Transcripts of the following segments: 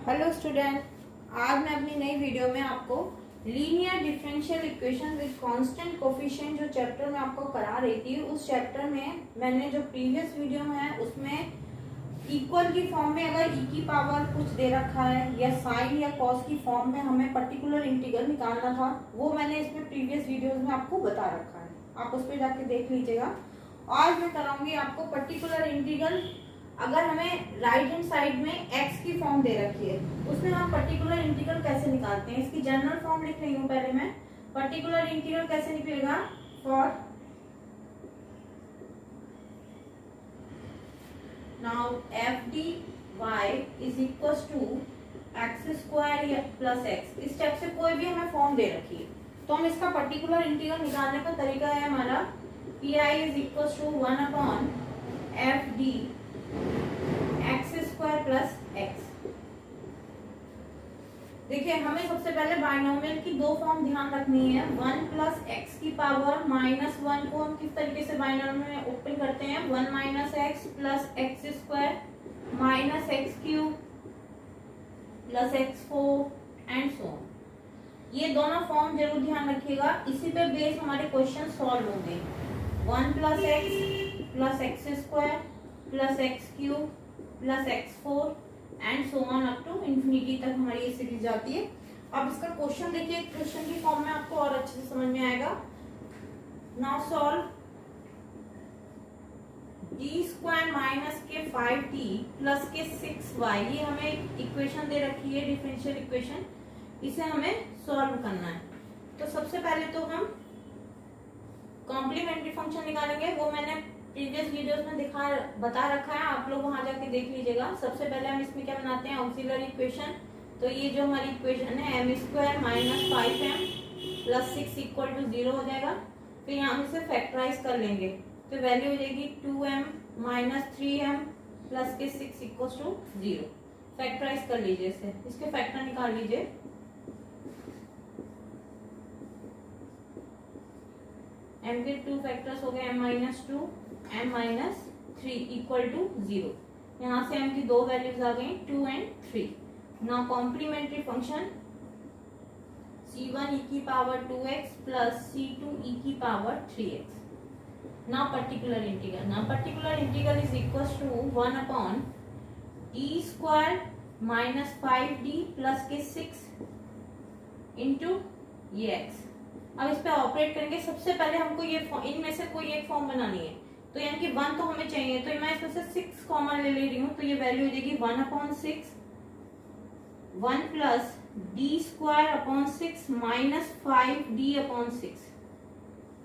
Hello student, आज मैं अपनी नई वीडियो में आपको linear differential equation with constant coefficient जो चैप्टर में आपको करा रही थी, उस चैप्टर में मैंने जो प्रीवियस वीडियो में है उसमें इक्वल की फॉर्म में अगर ई की पावर कुछ दे रखा है या साइन या कॉस की फॉर्म में हमें पर्टिकुलर इंटीग्रल निकालना था, वो मैंने इसमें प्रीवियस वीडियोज में आपको बता रखा है। आप उस पर जाके देख लीजिएगा। आज मैं कराऊंगी आपको पर्टिकुलर इंटीग्रल। अगर हमें राइट हैंड साइड में x की फॉर्म दे रखी है, उसमें हम पर्टिकुलर इंटीग्रल कैसे निकालते हैं, इसकी जनरल फॉर्म लिख रही हूँ पहले मैं। पर्टिकुलर इंटीग्रल कैसे निकलेगा? For now F D Y is equal to X square plus X. इस टाइप से कोई भी हमें फॉर्म दे रखी है तो हम इसका पर्टिकुलर इंटीग्रल निकालने का तरीका है हमारा P I is equal to 1 F D X square plus X. देखिए, हमें सबसे पहले बाइनोमियल की दो फॉर्म ध्यान रखनी है। 1 प्लस एक्स की पावर माइनस 1 को हम किस तरीके से बाइनोमियल में ओपन करते हैं? 1 minus x plus X square minus x cube plus X four and so on. ये दोनों फॉर्म जरूर ध्यान रखिएगा, इसी पे बेस हमारे क्वेश्चन सॉल्व होंगे। 1 plus X square plus X cube plus X four and so on up to infinity तक हमारी ये सीरीज जाती है। अब इसका क्वेश्चन देखिए, क्वेश्चन की फॉर्म में आपको और अच्छे से समझ में आएगा। Now solve D square minus के 5t प्लस के 6y। ये हमें इक्वेशन दे रखी है, डिफरेंशियल इक्वेशन, इसे हमें सॉल्व करना है। तो सबसे पहले तो हम कॉम्प्लीमेंट्री फंक्शन निकालेंगे, वो मैंने प्रीवियस वीडियोस में बता रखा है, आप लोग वहां जाके देख लीजिएगा। सबसे पहले हम इसमें क्या बनाते हैं? Auxiliary equation. तो ये जो हमारी इक्वेशन है M square minus 5m plus 6 equal to 0 हो जाएगा। फिर यहाँ हम इसे फैक्टराइज कर लेंगे तो वैल्यू हो जाएगी 2m माइनस 3m प्लस के 6 इक्वल टू 0। फैक्टराइज कर लीजिए इसे, इसके फैक्टर निकाल लीजिए। m के 2 फैक्टर्स हो गए m minus 2 m minus 3 equal to 0। यहाँ से m की दो वैल्यूज आ गई 2 and 3। Now complementary function c1 e की power 2x plus c2 e की power 3x। Now particular integral is equal to 1 upon d square minus 5d plus के 6 into ये x। अब इस पे ऑपरेट करेंगे। सबसे पहले हमको ये इनमें से कोई एक फॉर्म बनानी है, तो यानी कि 1 तो हमें चाहिए, तो मैं इसमें से 6 कॉमन ले रही हूँ, तो ये वैल्यू हो जाएगी 1 upon 6 1 plus D square upon 6 minus 5d upon 6।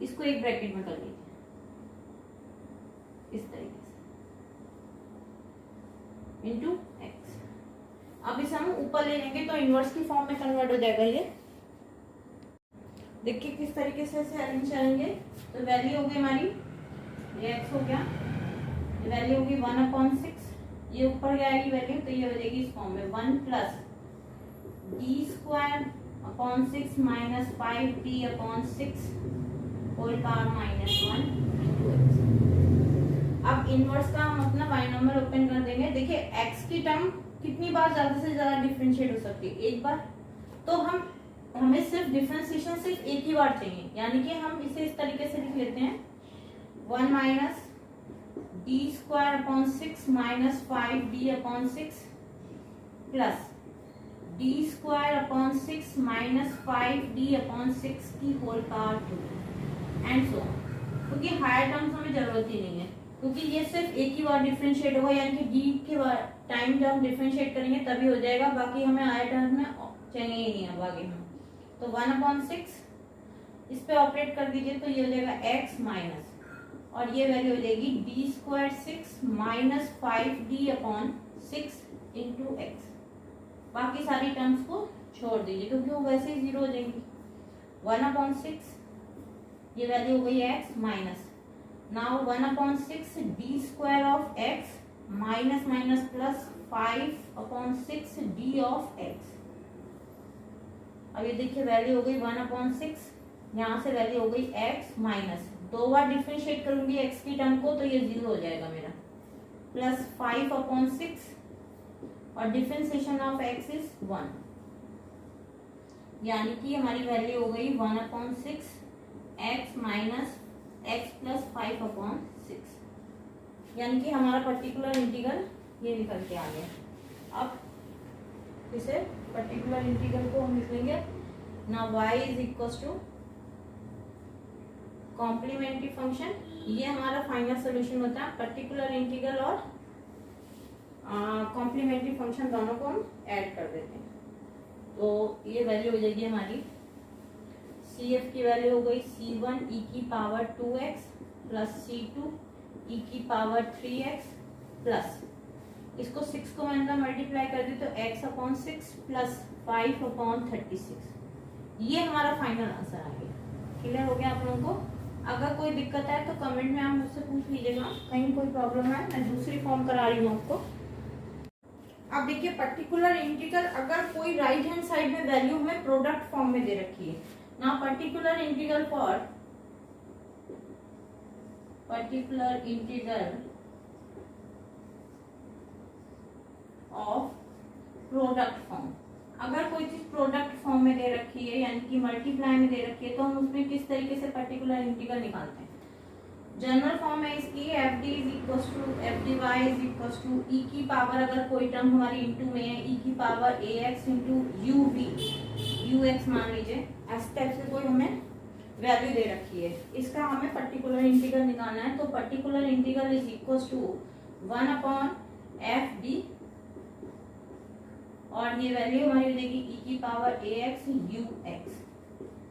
इसको एक ब्रैकेट में कर लीजिए इस तरीके से इंटू एक्स। अब इसे हम ऊपर ले लेंगे तो इनवर्स की फॉर्म में कन्वर्ट हो जाएगा। ये देखिए किस तरीके से इसे अरेंज करेंगे। तो वैल्यू हो गई हमारी, ये x हो गया, वैल्यू होगी 1 अपॉन 6, ये ऊपर जाएगी वैल्यू, तो ये हो जाएगी इस फॉर्म में 1 plus D square upon 6 minus 5d upon 6 whole power minus 1 into X. अब इनवर्स का हम अपना बाइनोमियल ओपन कर देंगे। देखिए x की टर्म कितनी बार ज्यादा से ज्यादा डिफरेंशिएट हो सकती है? एक बार। तो हमें सिर्फ डिफरेंशिएशन सिर्फ एक ही बार चाहिए, यानी कि हम इसे इस तरीके से लिख लेते हैं 1 minus D square upon 6 minus 5d upon 6 plus D square upon 6 minus 5d upon 6 की whole power 2 and so on. क्योंकि हायर टर्म्स हमें जरूरत ही नहीं है, क्योंकि ये सिर्फ एक ही बार डिफरेंशिएट होगा, यानी कि डी के टाइम जब हम डिफरेंशिएट करेंगे तभी हो जाएगा, बाकी हमें हायर टर्म्स में चाहिए ही नहीं। अब आगे हम तो 1 अपॉन 6 इस पे ऑपरेट कर दीजिए, तो ये हो जाएगा x माइनस, और ये वैल्यू हो जाएगी D square 6 minus 5d upon 6 into x. बाकी सारी टर्म्स को छोड़ दीजिए क्योंकि वो वैसे ही 0 हो जाएंगी। 1 अपॉन 6 ये वैल्यू हो गई x minus, now 1 upon 6 D square of x minus minus plus 5 upon 6 D of x। अब ये देखिए वैल्यू हो गई 1 अपॉन 6, यहाँ से वैल्यू हो गई x माइनस, दो बार डिफरेंशिएट करूंगी x की टर्म को तो ये 0 हो जाएगा मेरा, प्लस 5 अपॉन 6 और डिफरेंशिएशन ऑफ x इज 1, यानी कि हमारी वैल्यू हो गई 1/6 x माइनस x प्लस 5/6, यानी कि हमारा पर्टिकुलर इंटीग्रल ये निकल के आ गया। अब इसे पर्टिकुलर इंटीग्रल को हम लिख लेंगे ना, y is equal to complementary function, ये हमारा फाइनल सोल्यूशन होता है। पर्टिकुलर इंटीग्रल और कॉम्प्लीमेंट्री फंक्शन दोनों को हम ऐड कर देते हैं, तो ये वैल्यू हो जाएगी हमारी CF की वैल्यू हो गई C1 e की power 2x plus C2 e की पावर 3x प्लस, इसको 6 को मैंने मल्टीप्लाई कर दी तो x/6 प्लस 5/36, ये हमारा फाइनल आंसर आ गया। क्लियर हो गया आप लोगों को? अगर कोई दिक्कत है तो कमेंट में आप मुझसे पूछ लीजिएगा, कहीं कोई प्रॉब्लम है मैं दूसरी फॉर्म करा रही हूँ आपको। अब देखिए पर्टिकुलर इंटीग्रल, अगर कोई राइट हैंड साइड में वैल्यू हमें प्रोडक्ट फॉर्म में दे रखी है ना, particular integral of product form, अगर कोई चीज प्रोडक्ट फॉर्म में दे रखी है यानी कि मल्टीप्लाई में दे रखी है, तो हम उसमें किस तरीके से पर्टिकुलर इंटीग्रल निकालते हैं। जनरल फॉर्म है इसकी FD is equal to FDY is equal to e की पावर, अगर कोई टर्म हमारी इंटू में है, e की पावर AX इंटू UX मान लीजिए, इस टाइप से कोई हमें वैल्यू दे रखी है, इसका हमें पर्टिकुलर इंटीग्रल निकालना है। तो particular integral is equal to 1/FD और ये वैल्यू हमारी हो जाएगी e की पावर AX UX।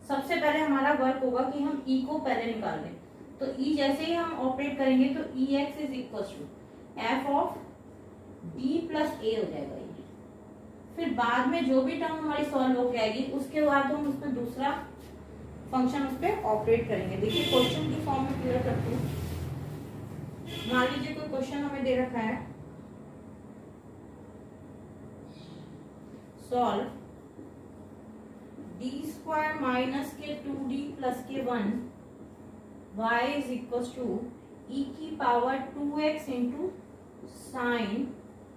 सबसे पहले हमारा वर्क होगा कि हम e को पहले निकाल लें, तो e जैसे ही हम ऑपरेट करेंगे तो EX is equal to f of d plus a हो जाएगा ये। फिर बाद में जो भी टर्म हमारी सॉल्व हो जाएगी उसके बाद हम उसमें दूसरा फंक्शन उस पर ऑपरेट करेंगे। देखिए क्वेश्चन की फॉर्म में क्लियर करती हूँ। मान लीजिए कोई क्वेश्चन हमें दे रखा है, सॉल्व d² माइनस के 2d प्लस के 1 y is equal to e की power 2x into sine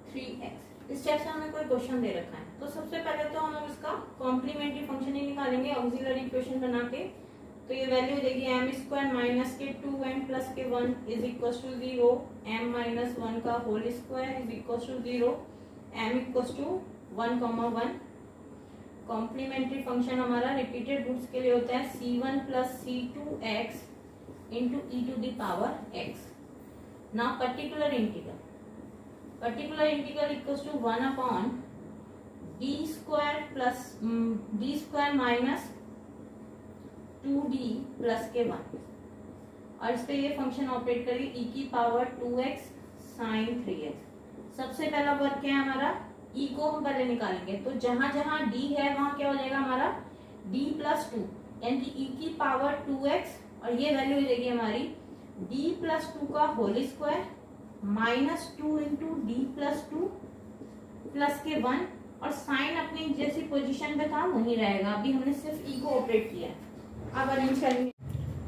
3x। इस टाइप से हमें कोई क्वेश्चन दे रखा है, तो सबसे पहले तो हम इसका कॉम्प्लीमेंट्री फंक्शन ही निकालेंगे ऑक्सिलरी इक्वेशन बना के। तो ये वैल्यू हो जाएगी m² माइनस के 2m प्लस के 1 is equal to 0, m minus 1 का whole square is equal to 0, m equal to 1,1। Complementary function हमारा रिपीटेड रूट्स के लिए होता है C1 plus C2x into e to the power x। ना particular integral equals to 1/d² plus d² minus 2d plus के 1 और इस पे ये फंक्शन ऑपरेट करेगी e की पावर 2x साइन 3x। सबसे पहला वर्क क्या है हमारा, e को हम पहले निकालेंगे, तो जहां जहां d है वहां क्या हो जाएगा हमारा d प्लस 2 यानी कि e की पावर 2x और ये वैल्यू हो जाएगी हमारी d प्लस 2 का whole square minus 2 into d plus 2 plus के 1 और साइन अपनी जैसी पोजीशन पे था वहीं रहेगा। अभी हमने सिर्फ e को ऑपरेट किया है। अब अरेंज करेंगे।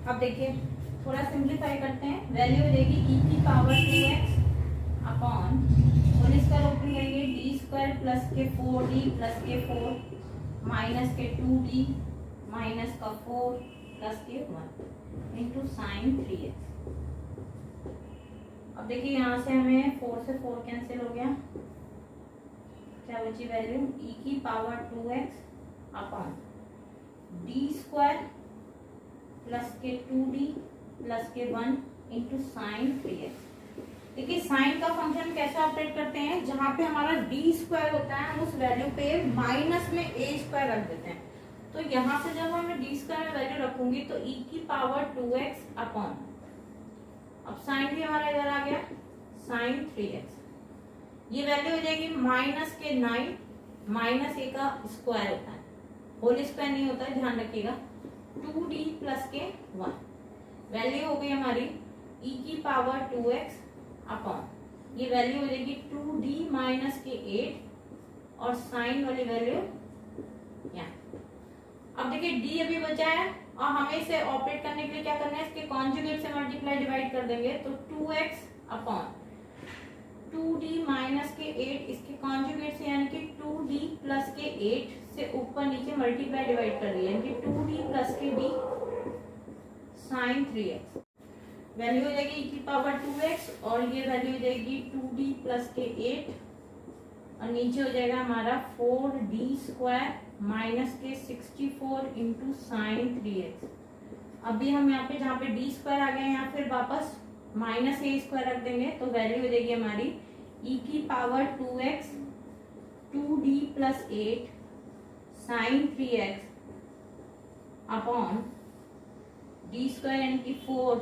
अब देखिए थोड़ा सिंप्लीफाई करते हैं, वैल्यू हो जाएगी e की पावर 2x अपॉन और इसका ओपन करेंगे d² प्लस के 4d प्लस के 4 माइनस के 2d माइनस का 4 प्लस के 1 इंटू साइन 3x। अब देखिए यहाँ से हमें 4 से 4 कैंसिल हो गया, क्या बची वैल्यू e की power 2x upon d² plus के 2d प्लस के 1 इंटू साइन 3x। देखिए साइन का फंक्शन कैसे ऑपरेट करते हैं, जहां पे हमारा d² होता है हम उस वैल्यू पे माइनस में a² रख देते हैं। तो यहाँ से जब मैं d² में वैल्यू रखूंगी तो e की पावर 2x अपॉन, अब साइन भी हमारा इधर आ गया साइन 3x, ये वैल्यू हो जाएगी माइनस के 9 माइनस a का स्क्वायर होता है, होल स्क्वायर नहीं होता है, ध्यान रखिएगा, 2d प्लस के 1 वैल्यू हो गई हमारी e की पावर 2x अपॉन, ये वैल्यू हो जाएगी 2d माइनस के 8 और साइन वाली वैल्यू यहाँ। अब देखिए d अभी बचा है और हमें इसे ऑपरेट करने के लिए क्या करना है, इसके कॉन्जुगेट से मल्टीप्लाई डिवाइड कर देंगे तो 2x अपॉन 2d माइनस के 8 इसके कॉन्जुगेट से यानी कि 2d प्लस के 8 से ऊपर नीचे मल्टीप्लाई डिवाइड कर दिया, यानी कि 2d प्लस के d साइन 3x। वैल्यू हो जाएगी e की पावर 2x और ये वैल्यू हो जाएगी 2d प्लस के 8 और नीचे हो जाएगा हमारा 4d स्क्वायर माइनस के 64 इंटू साइन 3x। अभी हम यहाँ पे जहाँ पे d स्क्वायर आ गए यहाँ फिर वापस माइनस ए स्क्वायर रख देंगे तो वैल्यू हो जाएगी हमारी e की power 2x 2d plus 8 sine 3x upon d square यानी कि 4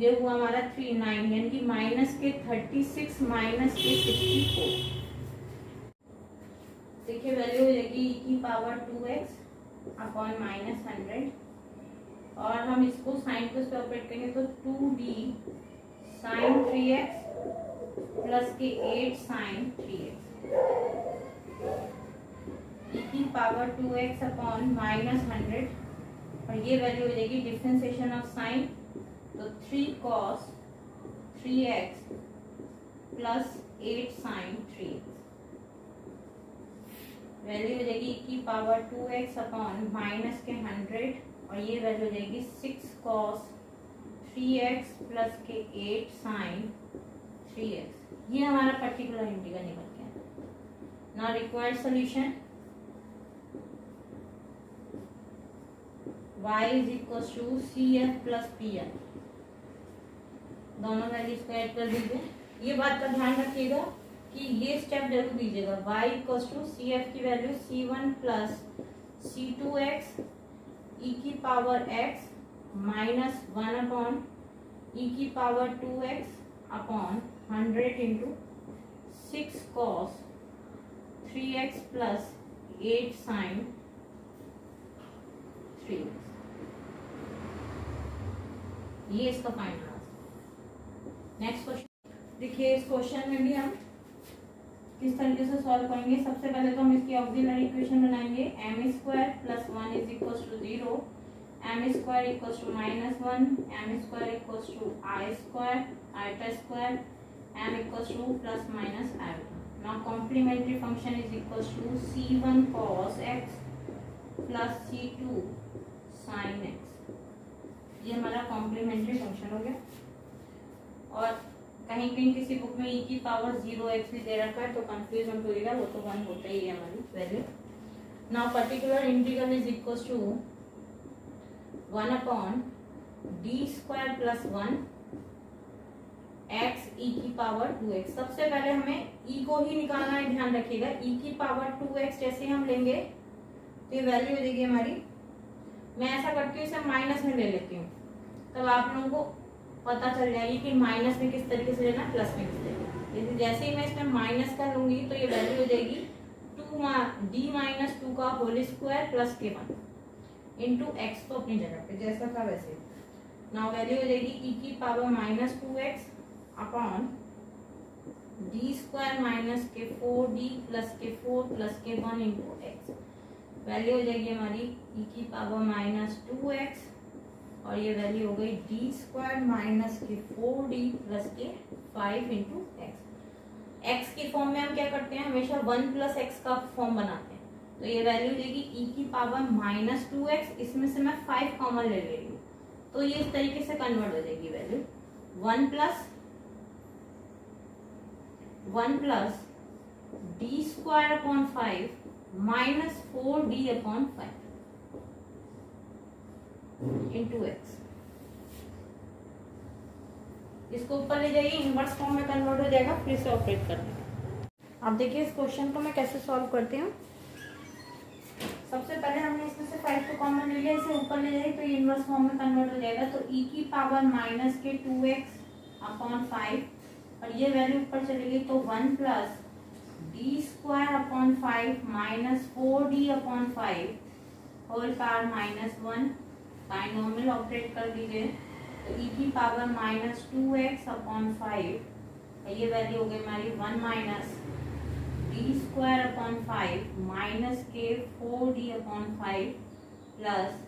ये हुआ हमारा 3 9 यानी कि माइनस के 36 माइनस के 64। देखिए वैल्यू हो जाएगी e की पावर 2x अपॉन माइनस 100 और हम इसको साइन को से ऑपरेट करेंगे तो 2d साइन 3x प्लस के 8 साइन 3x e की पावर 2x अपॉन माइनस 100 और ये वैल्यू हो जाएगी डिफरेंशिएशन ऑफ साइन तो 3 cos 3x plus 8 sine 3x value हो जाएगी e की पावर 2x अपॉन माइनस के 100 और ये वैल्यू हो जाएगी 6 cos 3x प्लस के 8 साइन 3x। ये हमारा पर्टिकुलर इंटीग्रल निकल गया। Now required solution y is equal to CF plus PL, दोनों वैल्यूज को ऐड कर दीजिए। ये बात का ध्यान रखिएगा कि ये स्टेप जरूर दीजिएगा। y इक्वल टू CF की value C1 plus C2x e की power x minus 1 upon e की power 2x upon 100 into 6 cos 3x plus 8 sine 3x। ये इसका फाइनल आंसर। नेक्स्ट क्वेश्चन देखिए, इस क्वेश्चन में भी हम किस तरीके से सॉल्व करेंगे। सबसे पहले तो हम इसकी ऑक्सिलरी इक्वेशन बनाएंगे। M square plus 1 is equal to 0, m square equal to minus 1, m square equal to i square iota square, m equal to plus minus iota. Now complementary function is equal to c1 cos x plus c2 sin x। ये हमारा complementary function हो गया। और कहीं कहीं किसी book में e की पावर 0x भी दे रखा है तो कंफ्यूज मत होइएगा, वो तो 1 होता ही है हमारी value. Now particular integral is equal to 1 upon d square plus 1 x e की पावर 2x। सबसे पहले हमें e को ही निकालना है, ध्यान रखिएगा। e की पावर 2x जैसे हम लेंगे तो ये वैल्यू हो जाएगी हमारी, मैं ऐसा करती हूँ इसे माइनस में ले लेती हूँ, तब आप लोगों को पता चल जाएगी कि माइनस में किस तरीके से लेना, प्लस में किस तरीके से। जैसे ही मैं इसमें माइनस कर लूंगी तो ये वैल्यू हो जाएगी 2d माइनस 2 का होल स्क्वायर प्लस के 1 इंटू एक्स को अपनी जगह पे जैसा था वैसे। नाउ वैल्यू हो जाएगी e की power minus 2x upon d square minus के 4d प्लस के 4 प्लस के 1 इंटू एक्स। वैल्यू हो जाएगी हमारी e की पावर माइनस 2x और ये वैल्यू हो गई d स्क्वायर माइनस के 4d प्लस के 5 इंटू एक्स। एक्स की फॉर्म में हम क्या करते हैं, हमेशा 1 प्लस एक्स का फॉर्म बनाते हैं। तो ये वैल्यू देगी e की पावर माइनस 2x, इसमें से मैं 5 कॉमन ले रही हूँ तो ये इस तरीके से कन्वर्ट हो जाएगी value 1 plus d square upon 5 minus 4d upon 5 into x. इसको ऊपर ले जाइए, इनवर्स फॉर्म में कन्वर्ट हो जाएगा, फिर से ऑपरेट करना है। अब देखिए इस क्वेश्चन को मैं कैसे सॉल्व करती हूँ। सबसे पहले हमने इसमें से 5 को कॉमन ले लिया, इसे ऊपर ले जाइए तो ये इनवर्स फॉर्म में कन्वर्ट हो जाएगा। तो e की पावर माइनस के 2x अपॉन 5 और ये वैल्यू ऊपर चलेगी तो 1 plus d square upon 5 minus 4d upon 5 whole power minus 1। Binomial operate कर दीजिए तो e की पावर माइनस 2x अपॉन 5 ये वैल्यू हो गई हमारी 1 minus d square upon 5 minus के 4d upon 5 plus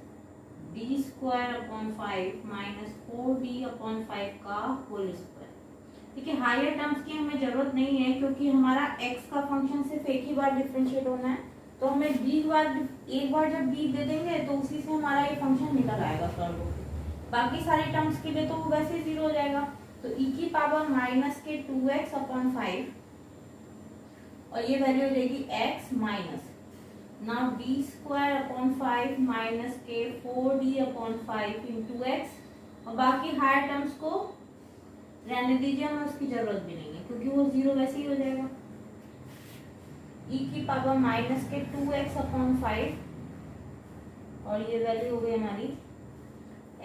d square upon 5 minus 4d upon 5 का होल स्क्वायर। देखिए हायर टर्म्स की हमें जरूरत नहीं है क्योंकि हमारा x का फंक्शन सिर्फ एक ही बार डिफरेंशिएट होना है, तो हमें एक बार जब b दे देंगे तो उसी से हमारा ये फंक्शन निकल आएगा सॉल्व होकर। बाकी सारे टर्म्स के लिए तो वो वैसे ही 0 हो जाएगा। तो e की पावर माइनस के 2x अपॉन 5 और ये वैल्यू हो जाएगी x minus now D square upon 5 minus के 4d अपॉन 5 इंटू एक्स। और बाकी हायर टर्म्स को रहने दीजिए, हमें उसकी जरूरत भी नहीं है क्योंकि वो 0 वैसे ही हो जाएगा। e की पावर माइनस के 2x अपॉन 5 और ये वैल्यू हो गई हमारी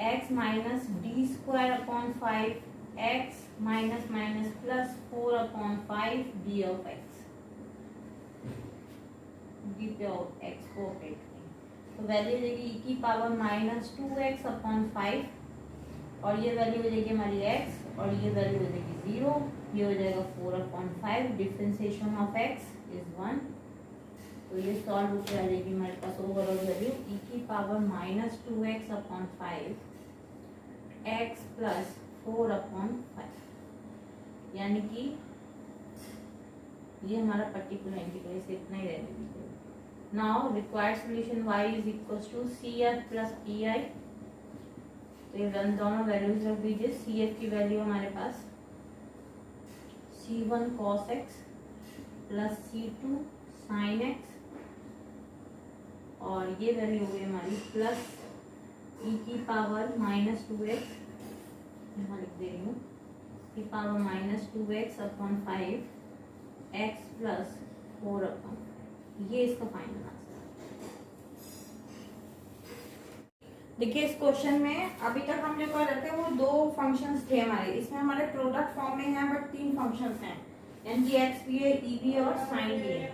x minus D square upon 5 x minus minus plus 4 upon 5 D of x। D पे x को ऑपरेट करें तो वैल्यू हो जाएगी e की पावर माइनस 2x अपॉन 5 और ये वैल्यू हो जाएगी हमारी x और ये वैल्यू हो जाएगी 0। ये हो जाएगा 4 upon 5। Differentiation of x is 1। तो ये सॉल्व होकर आ जाएगी हमारे पास ओवरऑल वैल्यू e की power minus 2x upon 5 x plus 4 upon 5, यानी कि ये हमारा पर्टिकुलर इंटीग्रल से इतना ही रहने दीजिए। Now required solution y is equals to CF plus PI। तो ये दोनों वैल्यूज रख दीजिए। CF की वैल्यू हमारे पास C1 cos x plus C2 sin x और ये वैल्यू हो गई हमारी प्लस e की पावर माइनस 2x, यहाँ लिख दे रही हूँ, की power minus 2x upon 5 x plus 4 upon, ये इसका फाइनल आंसर। देखिए इस क्वेश्चन में अभी तक हम जो कर रहे थे वो दो फंक्शंस थे हमारे, इसमें हमारे प्रोडक्ट फॉर्म में हैं बट 3 फंक्शंस हैं, यानी कि एक्स भी है, ई भी है और साइन भी है।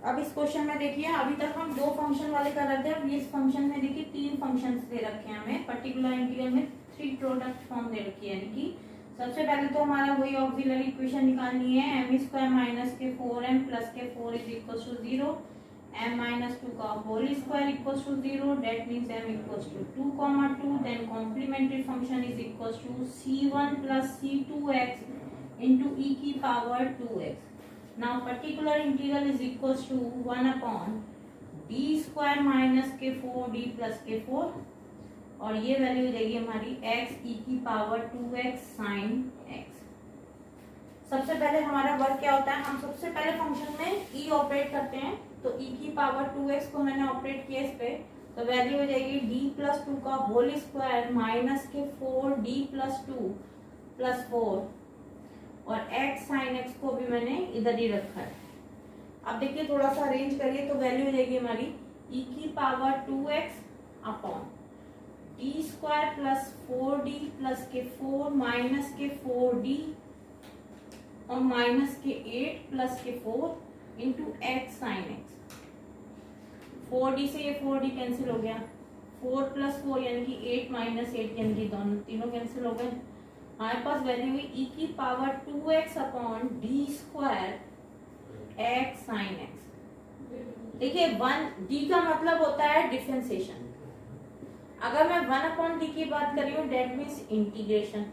अब इस क्वेश्चन में देखिए अभी तक हम 2 फंक्शन वाले कर रहे थे, अब इस फंक्शन में देखिए 3 फंक्शंस दे रखे हैं हमें। पर्टिकुलर इंटीग्रल में 3 प्रोडक्ट फॉर्म दे रखी है, यानी कि सबसे पहले तो हमारा वही ऑक्सिलरी इक्वेशन निकालनी है, m स्क्वायर माइनस के 4m प्लस के 4 is equals to 0, m minus 2 का whole square equals to 0, that means m equals to 2, then complementary function is equals to c1 plus c2x into e की power 2x। Now particular integral is equals to 1 upon d square minus के 4d plus के 4 और ये value हो जाएगी हमारी x e की power 2x sign x। सबसे पहले हमारा वर्क क्या होता है, हम सबसे पहले फंक्शन में e ऑपरेट करते हैं, तो e की पावर 2x को मैंने ऑपरेट किया इस पे, तो वैल्यू हो जाएगी d प्लस 2 का होल स्क्वायर माइनस के 4d प्लस 2 प्लस 4 और x साइन x को भी मैंने इधर ही रखा है। अब देखिए थोड़ा सा अरेंज करिए तो वैल्यू हो जाएगी हमारी e की power 2x upon D square plus 4d plus के 4 माइनस के 4d और माइनस के 8 प्लस के 4 into x sine x. 4d से ये 4d कैंसिल हो गया, 4 प्लस 4 यानी कि 8 माइनस 8 यानी कि तीनों कैंसिल हो गए। हमारे पास वैल्यू हुई e की power 2x upon D square x sine x. देखिए 1d का मतलब होता है डिफरेंशिएशन, अगर मैं 1 अपॉन डी की बात कर रही हूँ डेट मीन्स इंटीग्रेशन,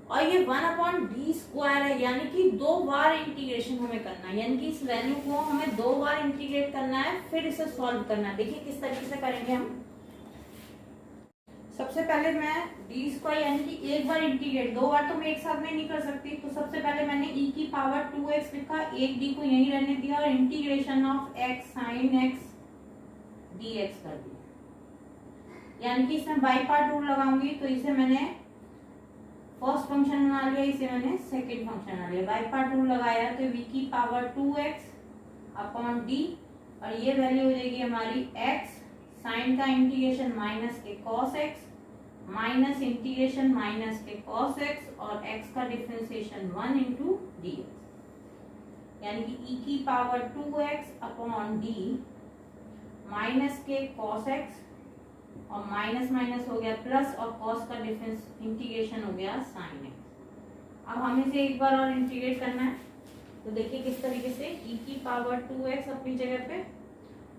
और ये 1 अपॉन डी स्क्वायर है यानी कि 2 बार इंटीग्रेशन हमें करना है, यानी कि इस वैल्यू को हमें 2 बार इंटीग्रेट करना है फिर इसे सॉल्व करना है। देखिए किस तरीके से करेंगे हम। सबसे पहले मैं डी स्क्वायर यानी कि एक बार इंटीग्रेट, 2 बार तो मैं एक साथ में नहीं कर सकती, तो सबसे पहले मैंने e की पावर 2x लिखा, एक d को यहीं रहने दिया और integration of x sine x dx कर दिया, यानी कि इसमें बाई पार्ट रूल लगाऊंगी, तो इसे मैंने फर्स्ट फंक्शन बना लिया, इसे मैंने सेकंड फंक्शन बना लिया। बाई पार्ट रूल लगाया तो v की पावर 2x अपॉन d और ये वैल्यू हो जाएगी हमारी x साइन का इंटीग्रेशन माइनस के cos x minus integration minus के cos x और x का डिफरेंशिएशन 1 इंटू dx, यानी कि e की power 2x upon d minus के cos x और माइनस माइनस हो गया प्लस और cos का डिफरेंस इंटीग्रेशन हो गया sin x। अब हमें इसे एक बार और इंटीग्रेट करना है, तो देखिए किस तरीके से e की पावर 2x अपनी जगह पे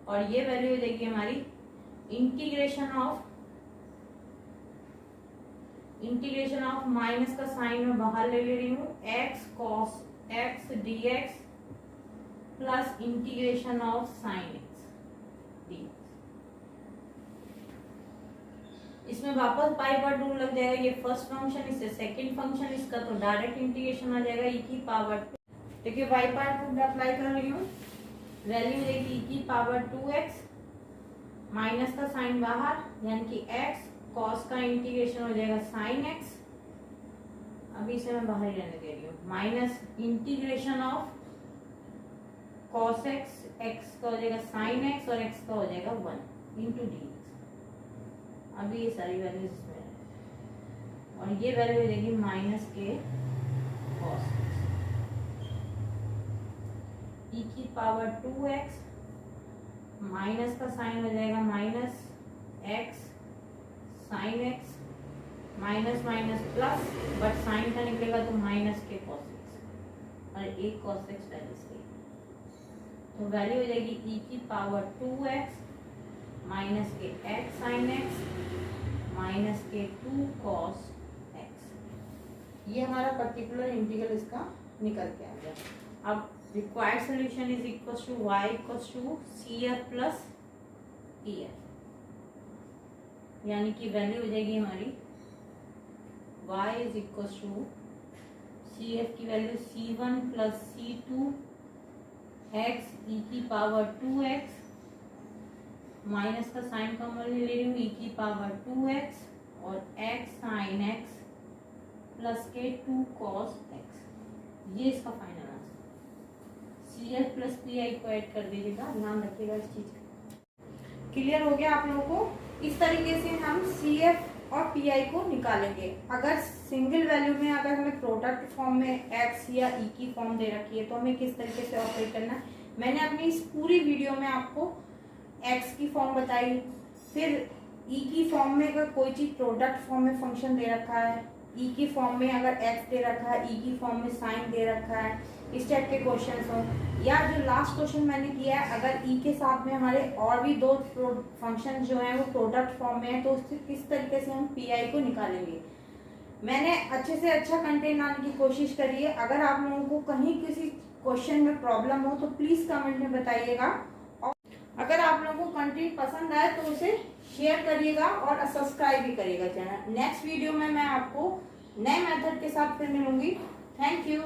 और ये वैल्यू हो जाएगी हमारी integration of integration of minus का साइन में बाहर ले रही हूँ, x cos x D x plus integration of sine x D. इसमें वापस पाई बार रूल लग जाएगा, ये फर्स्ट फंक्शन इससे सेकंड फंक्शन, इसका तो डायरेक्ट इंटीग्रेशन आ जाएगा ई की पावर 2। देखिए वाई पावर रूल अप्लाई कर रही हूँ, वैल्यू देगी ई की पावर 2x, माइनस का साइन बाहर यानी कि x, कॉस का इंटीग्रेशन हो जाएगा साइन x, अभी इसे मैं बाहर ही रहने दे रही हूँ, minus integration of cos x, x का हो जाएगा साइन x और x का हो जाएगा 1 इंटू डी। अभी ये सारी वैल्यूज इसमें है और ये वैल्यू देगी माइनस के कॉस ई की पावर 2x, माइनस का साइन हो जाएगा minus x sine x, minus minus plus, but sine का निकलेगा तो माइनस के cos x और एक cos x पहले से, तो वैल्यू हो जाएगी ई की पावर 2x माइनस के x साइन x माइनस के 2 cos x। ये हमारा पर्टिकुलर इंटीग्रल इसका निकल के आ गया। अब required solution is equal to y equal to CF plus EF, यानी कि वैल्यू हो जाएगी हमारी y is equal to CF की value C1 plus C2 x e की पावर 2x, माइनस का साइन कॉमन ले रही हूँ e की पावर 2x और x साइन x प्लस के 2 cos x, ये इसका final answer. CF plus PI को ऐड कर दीजिएगा, ध्यान रखिएगा इस चीज का। क्लियर हो गया आप लोगों को? इस तरीके से हम CF और PI को निकालेंगे। अगर सिंगल वैल्यू में अगर हमें प्रोडक्ट फॉर्म में x या e की फॉर्म दे रखी है तो हमें किस तरीके से ऑपरेट करना है, मैंने अपनी इस पूरी वीडियो में आपको x की फॉर्म बताई, फिर e की फॉर्म में अगर कोई चीज प्रोडक्ट फॉर्म में फंक्शन दे रखा है, e की फॉर्म में अगर x दे रखा है, e की फॉर्म में साइन दे रखा है, इस टाइप के क्वेश्चंस हो, या जो लास्ट क्वेश्चन मैंने किया है अगर e के साथ में हमारे और भी दो फंक्शन जो है वो प्रोडक्ट फॉर्म में है तो उससे किस तरीके से हम PI को निकालेंगे। मैंने अच्छे से अच्छा कंटेंट लाने की कोशिश करी है। अगर आप लोगों को कहीं किसी क्वेश्चन में प्रॉब्लम हो तो प्लीज कमेंट में बताइएगा, और अगर आप लोगों को कंटेंट पसंद आए तो उसे शेयर करिएगा और सब्सक्राइब भी करिएगा चैनल। नेक्स्ट वीडियो में मैं आपको नए मेथड के साथ फिर मिलूंगी। Thank you.